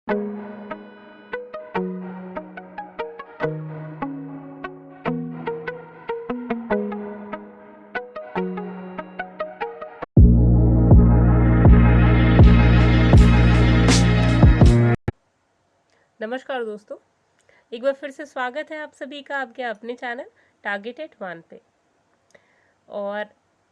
नमस्कार दोस्तों, एक बार फिर से स्वागत है आप सभी का आपके अपने चैनल टारगेट एट 1 पे। और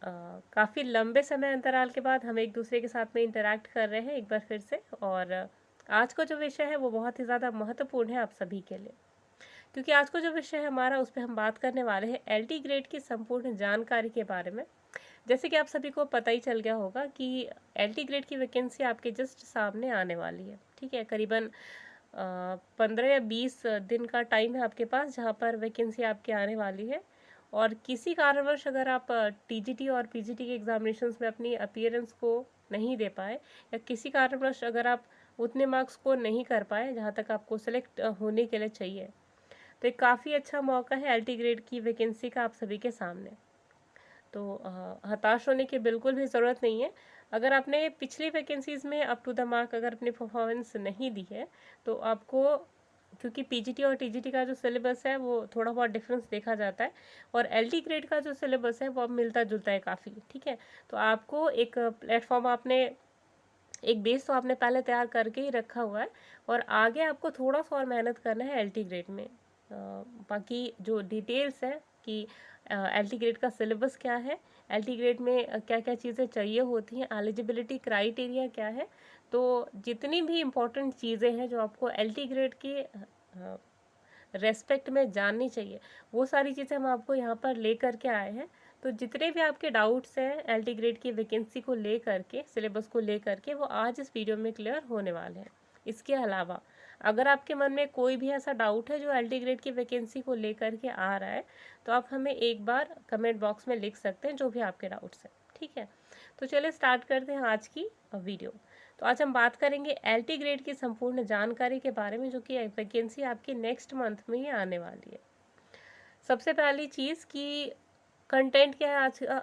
काफ़ी लंबे समय अंतराल के बाद हम एक दूसरे के साथ में इंटरैक्ट कर रहे हैं एक बार फिर से। और आज का जो विषय है वो बहुत ही ज़्यादा महत्वपूर्ण है आप सभी के लिए, क्योंकि आज का जो विषय है हमारा, उस पर हम बात करने वाले हैं एलटी ग्रेड की संपूर्ण जानकारी के बारे में। जैसे कि आप सभी को पता ही चल गया होगा कि एलटी ग्रेड की वैकेंसी आपके जस्ट सामने आने वाली है। ठीक है, करीबन 15 या 20 दिन का टाइम है आपके पास, जहाँ पर वैकेंसी आपकी आने वाली है। और किसी कारणवश अगर आप टीजीटी और पीजीटी के एग्जामिनेशंस में अपनी अपीयरेंस को नहीं दे पाए, या किसी कारणवश अगर आप उतने मार्क्स को नहीं कर पाए जहाँ तक आपको सेलेक्ट होने के लिए चाहिए, तो एक काफ़ी अच्छा मौका है एलटी ग्रेड की वैकेंसी का आप सभी के सामने। तो हताश होने की बिल्कुल भी ज़रूरत नहीं है। अगर आपने पिछली वैकेंसीज़ में अप टू द मार्क अगर अपनी परफॉर्मेंस नहीं दी है, तो आपको, क्योंकि पीजीटी और टीजीटी का जो सिलेबस है वो थोड़ा बहुत डिफरेंस देखा जाता है, और एलटी ग्रेड का जो सिलेबस है वो अब मिलता जुलता है काफ़ी। ठीक है, तो आपको एक प्लेटफॉर्म, आपने एक बेस तो आपने पहले तैयार करके ही रखा हुआ है, और आगे आपको थोड़ा सा और मेहनत करना है एलटी ग्रेड में। बाकी जो डिटेल्स है कि एलटी ग्रेड का सिलेबस क्या है, एलटी ग्रेड में क्या क्या चीज़ें चाहिए होती हैं, एलिजिबिलिटी क्राइटेरिया क्या है, तो जितनी भी इम्पोर्टेंट चीज़ें हैं जो आपको एलटी ग्रेड के रेस्पेक्ट में जाननी चाहिए, वो सारी चीज़ें हम आपको यहाँ पर ले करके आए हैं। तो जितने भी आपके डाउट्स हैं एलटी ग्रेड की वैकेंसी को ले करके, सिलेबस को ले करके, वो आज इस वीडियो में क्लियर होने वाले हैं। इसके अलावा अगर आपके मन में कोई भी ऐसा डाउट है जो एलटी ग्रेड की वैकेंसी को लेकर के आ रहा है, तो आप हमें एक बार कमेंट बॉक्स में लिख सकते हैं जो भी आपके डाउट्स हैं। ठीक है, तो चलिए स्टार्ट करते हैं आज की वीडियो। तो आज हम बात करेंगे एलटी ग्रेड की संपूर्ण जानकारी के बारे में, जो कि वैकेंसी आपकी नेक्स्ट मंथ में ही आने वाली है। सबसे पहली चीज़ कि कंटेंट क्या है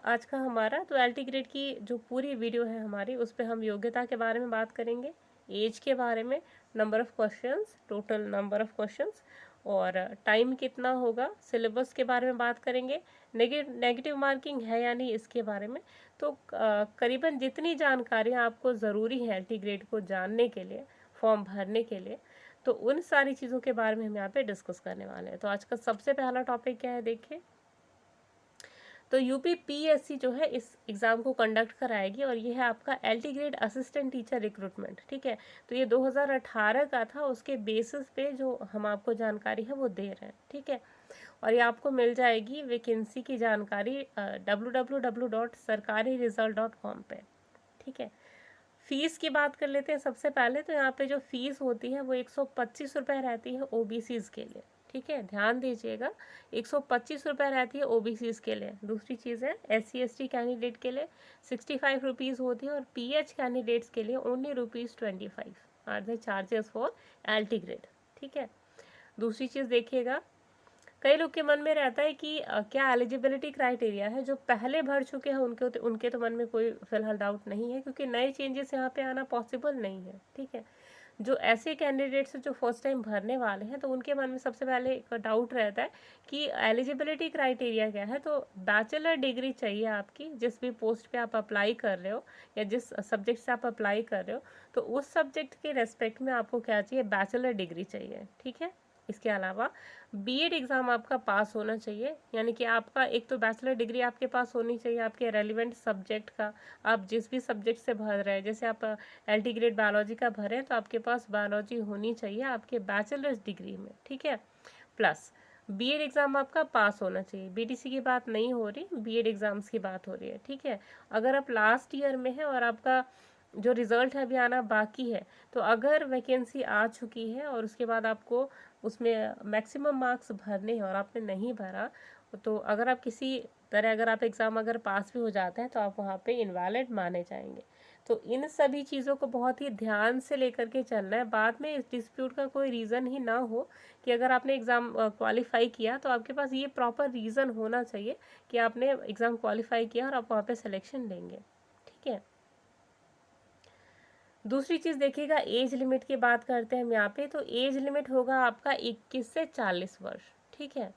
आज का हमारा। तो एलटी ग्रेड की जो पूरी वीडियो है हमारी, उस पर हम योग्यता के बारे में बात करेंगे, एज के बारे में, number of questions, total number of questions, और टाइम कितना होगा, सिलेबस के बारे में बात करेंगे, नेगेटिव मार्किंग है या नहीं इसके बारे में। तो करीबन जितनी जानकारियाँ आपको ज़रूरी है एलटी ग्रेड को जानने के लिए, फॉर्म भरने के लिए, तो उन सारी चीज़ों के बारे में हम यहाँ पे डिस्कस करने वाले हैं। तो आज का सबसे पहला टॉपिक क्या है, देखिए। तो यूपी पीएससी जो है इस एग्ज़ाम को कंडक्ट कराएगी, और ये है आपका LT grade assistant teacher recruitment. ठीक है, तो ये 2018 का था, उसके बेसिस पे जो हम आपको जानकारी है वो दे रहे हैं। ठीक है, और ये आपको मिल जाएगी वैकेंसी की जानकारी www.sarkariresult.com पे। ठीक है, फीस की बात कर लेते हैं सबसे पहले। तो यहाँ पे जो फीस होती है वो 125 रुपये रहती है ओबीसीज के लिए। ठीक है, ध्यान दीजिएगा, 125 रुपये रहती है ओबीसीज के लिए। दूसरी चीज़ है SC ST कैंडिडेट के लिए 65 रुपीज़ होती है, और PH कैंडिडेट्स के लिए only ₹25 are the charges for LT grade. ठीक है, दूसरी चीज़ देखिएगा, कई लोग के मन में रहता है कि क्या एलिजिबिलिटी क्राइटेरिया है, जो पहले भर चुके हैं उनके तो मन में कोई फिलहाल डाउट नहीं है, क्योंकि नए चेंजेस यहाँ पे आना पॉसिबल नहीं है। ठीक है, जो ऐसे कैंडिडेट्स जो फर्स्ट टाइम भरने वाले हैं, तो उनके मन में सबसे पहले एक डाउट रहता है कि एलिजिबिलिटी क्राइटेरिया क्या है। तो बैचलर डिग्री चाहिए आपकी, जिस भी पोस्ट पे आप अप्लाई कर रहे हो या जिस सब्जेक्ट से आप अप्लाई कर रहे हो, तो उस सब्जेक्ट के रेस्पेक्ट में आपको क्या चाहिए, बैचलर डिग्री चाहिए। ठीक है, इसके अलावा बीएड एग्ज़ाम आपका पास होना चाहिए, यानी कि आपका एक तो बैचलर डिग्री आपके पास होनी चाहिए आपके रेलिवेंट सब्जेक्ट का। आप जिस भी सब्जेक्ट से भर रहे हैं, जैसे आप एलटी ग्रेड बायोलॉजी का भरें, तो आपके पास बायोलॉजी होनी चाहिए आपके बैचलर्स डिग्री में। ठीक है, प्लस बीएड एग्ज़ाम आपका पास होना चाहिए। बीटीसी की बात नहीं हो रही, बीएड एग्ज़ाम्स की बात हो रही है। ठीक है, अगर आप लास्ट ईयर में हैं और आपका जो रिज़ल्ट है अभी आना बाकी है, तो अगर वैकेंसी आ चुकी है और उसके बाद आपको उसमें मैक्सिमम मार्क्स भरने हैं और आपने नहीं भरा, तो अगर आप किसी तरह अगर आप एग्ज़ाम अगर पास भी हो जाते हैं, तो आप वहाँ पे इनवैलिड माने जाएंगे। तो इन सभी चीज़ों को बहुत ही ध्यान से लेकर के चलना है, बाद में इस डिस्प्यूट का कोई रीज़न ही ना हो कि अगर आपने एग्ज़ाम क्वालिफाई किया, तो आपके पास ये प्रॉपर रीज़न होना चाहिए कि आपने एग्ज़ाम क्वालिफाई किया और आप वहाँ पे सिलेक्शन लेंगे। ठीक है, दूसरी चीज़ देखिएगा, एज लिमिट की बात करते हैं हम यहाँ पे, तो एज लिमिट होगा आपका 21 से 40 वर्ष, ठीक है।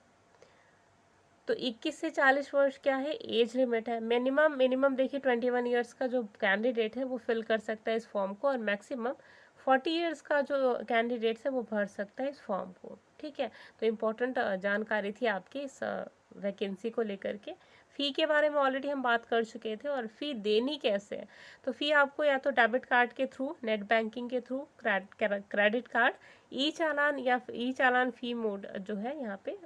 तो 21 से 40 वर्ष क्या है, एज लिमिट है। मिनिमम देखिए 21 ईयर्स का जो कैंडिडेट है वो फिल कर सकता है इस फॉर्म को, और मैक्सिमम 40 ईयर्स का जो कैंडिडेट है वो भर सकता है इस फॉर्म को, ठीक है। तो इम्पोर्टेंट जानकारी थी आपकी इस वैकेंसी को लेकर के। फ़ी के बारे में ऑलरेडी हम बात कर चुके थे, और फ़ी देनी कैसे है, तो फ़ी आपको या तो डेबिट कार्ड के थ्रू, नेट बैंकिंग के थ्रू, क्रेडिट कार्ड, ई चालान या ई चालान फ़ी मोड जो है यहाँ पे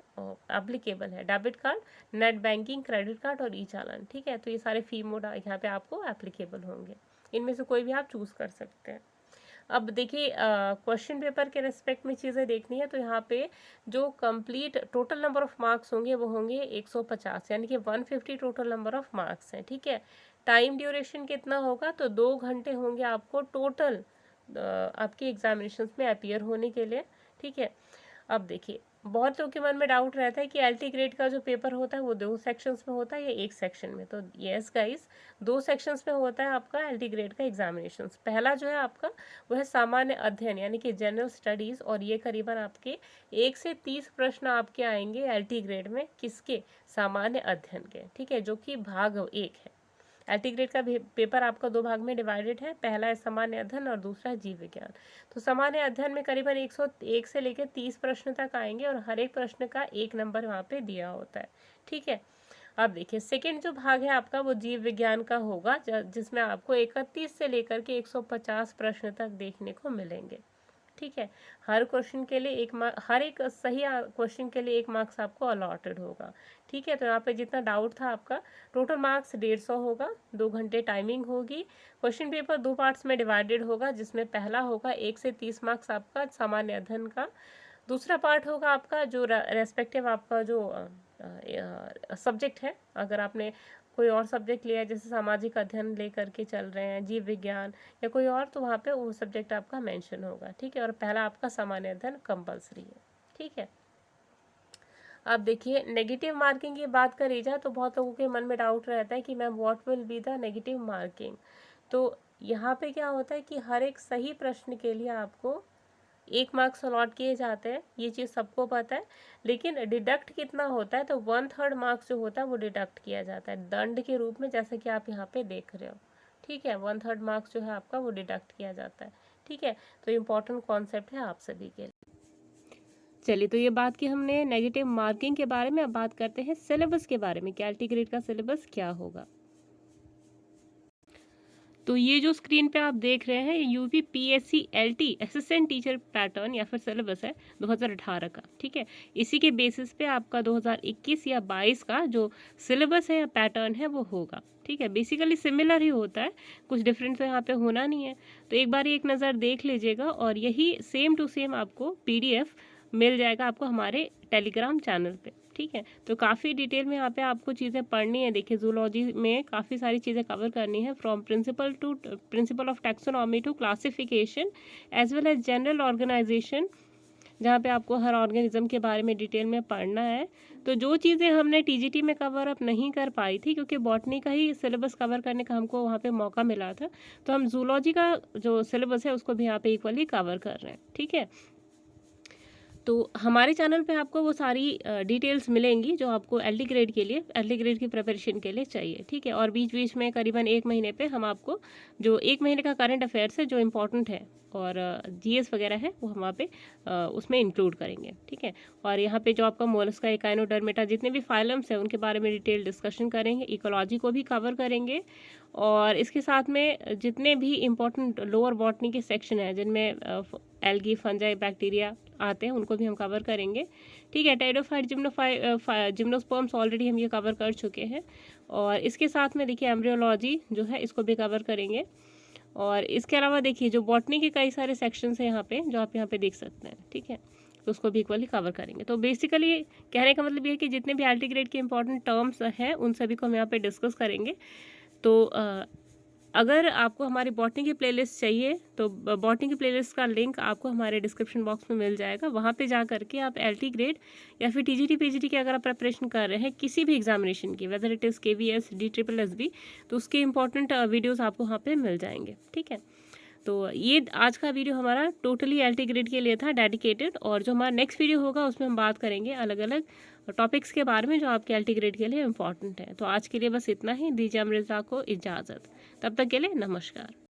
एप्लीकेबल है। Debit card, net banking, credit card और ई चालान, ठीक है। तो ये सारे फ़ी मोड यहाँ पे आपको एप्लीकेबल होंगे, इनमें से कोई भी आप चूज़ कर सकते हैं। अब देखिए क्वेश्चन पेपर के रेस्पेक्ट में चीज़ें देखनी है, तो यहाँ पे जो complete total number of marks होंगे वो होंगे 150, यानी कि 150 टोटल नंबर ऑफ मार्क्स हैं, ठीक है। टाइम ड्यूरेशन कितना होगा, तो 2 घंटे होंगे आपको टोटल आपके एग्जामिनेशंस में अपीयर होने के लिए, ठीक है। अब देखिए, बहुत लोगों के मन में डाउट रहता है कि एलटी ग्रेड का जो पेपर होता है वो 2 सेक्शंस में होता है या 1 सेक्शन में, तो यस गाइस, 2 सेक्शंस में होता है आपका एलटी ग्रेड का एग्जामिनेशंस। पहला जो है आपका वो है सामान्य अध्ययन, यानी कि जनरल स्टडीज़, और ये करीबन आपके 1 से 30 प्रश्न आपके आएंगे एलटी ग्रेड में, किसके, सामान्य अध्ययन के, ठीक है, जो कि भाग 1 है। एलटी ग्रेड का पेपर आपका 2 भाग में डिवाइडेड है, पहला है सामान्य अध्ययन और दूसरा है जीव विज्ञान। तो सामान्य अध्ययन में करीबन 101 से लेकर 30 प्रश्न तक आएंगे, और हर एक प्रश्न का 1 नंबर वहाँ पे दिया होता है, ठीक है। अब देखिए, सेकेंड जो भाग है आपका वो जीव विज्ञान का होगा, जिसमें आपको 31 से लेकर के 150 प्रश्न तक देखने को मिलेंगे, ठीक है। हर क्वेश्चन के लिए हर एक सही क्वेश्चन के लिए 1 मार्क्स आपको अलॉटेड होगा, ठीक है। तो यहाँ पे जितना डाउट था आपका, टोटल मार्क्स 150 होगा, 2 घंटे टाइमिंग होगी। क्वेश्चन पेपर 2 पार्ट्स में डिवाइडेड होगा, जिसमें पहला होगा 1 से 30 मार्क्स आपका सामान्य अध्ययन का, दूसरा पार्ट होगा आपका जो रेस्पेक्टिव आपका जो सब्जेक्ट है, अगर आपने कोई और सब्जेक्ट लिया है, जैसे सामाजिक अध्ययन ले करके चल रहे हैं, जीव विज्ञान या कोई और, तो वहाँ पे वो सब्जेक्ट आपका मेंशन होगा, ठीक है। और पहला आपका सामान्य अध्ययन कंपलसरी है, ठीक है। अब देखिए, नेगेटिव मार्किंग की बात करी जाए तो बहुत लोगों के मन में डाउट रहता है कि ma'am what will be the negative marking. तो यहाँ पे क्या होता है कि हर एक सही प्रश्न के लिए आपको 1 मार्क्स अलॉट किए जाते हैं, ये चीज़ सबको पता है। लेकिन डिडक्ट कितना होता है, तो 1/3 मार्क्स जो होता है वो डिडक्ट किया जाता है दंड के रूप में, जैसे कि आप यहाँ पे देख रहे हो, ठीक है। 1/3 मार्क्स जो है आपका वो डिडक्ट किया जाता है, ठीक है। तो इम्पोर्टेंट कॉन्सेप्ट है आप सभी के लिए। चलिए, तो ये बात की हमने नेगेटिव मार्किंग के बारे में। अब बात करते हैं सिलेबस के बारे में, कि एलटी ग्रेड का सिलेबस क्या होगा। तो ये जो स्क्रीन पे आप देख रहे हैं, UP PSC LT assistant teacher pattern या फिर सिलेबस है 2018 का, ठीक है। इसी के बेसिस पे आपका 2021 या 22 का जो सिलेबस है या पैटर्न है वो होगा, ठीक है। बेसिकली सिमिलर ही होता है, कुछ डिफरेंट तो यहाँ पे होना नहीं है। तो एक बार एक नज़र देख लीजिएगा, और यही सेम टू सेम आपको PDF मिल जाएगा आपको हमारे टेलीग्राम चैनल पे, ठीक है। तो काफ़ी डिटेल में यहाँ पे आपको चीज़ें पढ़नी है। देखिए, जूलॉजी में काफ़ी सारी चीज़ें कवर करनी है, from principle of taxonomy to classification as well as general organization, जहाँ पे आपको हर ऑर्गेनिज्म के बारे में डिटेल में पढ़ना है। तो जो चीज़ें हमने TGT में कवर अप नहीं कर पाई थी, क्योंकि बॉटनी का ही सिलेबस कवर करने का हमको वहाँ पे मौका मिला था, तो हम जूलॉजी का जो सिलेबस है उसको भी यहाँ पे इक्वली कवर कर रहे हैं, ठीक है। तो हमारे चैनल पे आपको वो सारी डिटेल्स मिलेंगी जो आपको एलटी ग्रेड की प्रिपरेशन के लिए चाहिए, ठीक है। और बीच बीच में करीबन 1 महीने पे हम आपको जो 1 महीने का करंट अफेयर्स है जो इम्पोर्टेंट है, और GS वगैरह है वो हम वहाँ पे उसमें इंक्लूड करेंगे, ठीक है। और यहाँ पे जो आपका मोलस्का, एकाइनोडर्मेटा, जितने भी फाइलम्स हैं उनके बारे में डिटेल डिस्कशन करेंगे, इकोलॉजी को भी कवर करेंगे, और इसके साथ में जितने भी इम्पोर्टेंट लोअर बॉटनी के सेक्शन हैं जिनमें एल्गी, फंजाई, बैक्टीरिया आते हैं उनको भी हम कवर करेंगे, ठीक है। टेरिडोफाइट, जिम्नोस्पर्म्स ऑलरेडी हम ये कवर कर चुके हैं, और इसके साथ में देखिए एम्ब्रियोलॉजी जो है इसको भी कवर करेंगे। और इसके अलावा देखिए जो बॉटनी के कई सारे सेक्शंस हैं यहाँ पे, जो आप यहाँ पे देख सकते हैं, ठीक है, तो उसको भी इक्वली कवर करेंगे। तो बेसिकली कहने का मतलब ये है कि जितने भी एलटी ग्रेड के इंपॉर्टेंट टर्म्स हैं उन सभी को हम यहाँ पे डिस्कस करेंगे। तो अगर आपको हमारी बॉटनी की प्लेलिस्ट चाहिए तो बॉटनी की प्लेलिस्ट का लिंक आपको हमारे डिस्क्रिप्शन बॉक्स में मिल जाएगा, वहाँ पे जा करके आप एलटी ग्रेड या फिर TGT PGT की अगर आप प्रिपरेशन कर रहे हैं किसी भी एग्जामिनेशन की, whether it is KVS, DSSS, तो उसके इंपॉर्टेंट वीडियोस आपको वहाँ पे मिल जाएंगे, ठीक है। तो ये आज का वीडियो हमारा टोटली एलटी ग्रेड के लिए था, डेडिकेटेड। और जो हमारा नेक्स्ट वीडियो होगा उसमें हम बात करेंगे अलग अलग टॉपिक्स के बारे में जो आपके एलटी ग्रेड के लिए इंपॉर्टेंट है। तो आज के लिए बस इतना ही, दीजिए अमृता को इजाज़त। तब तक के लिए नमस्कार।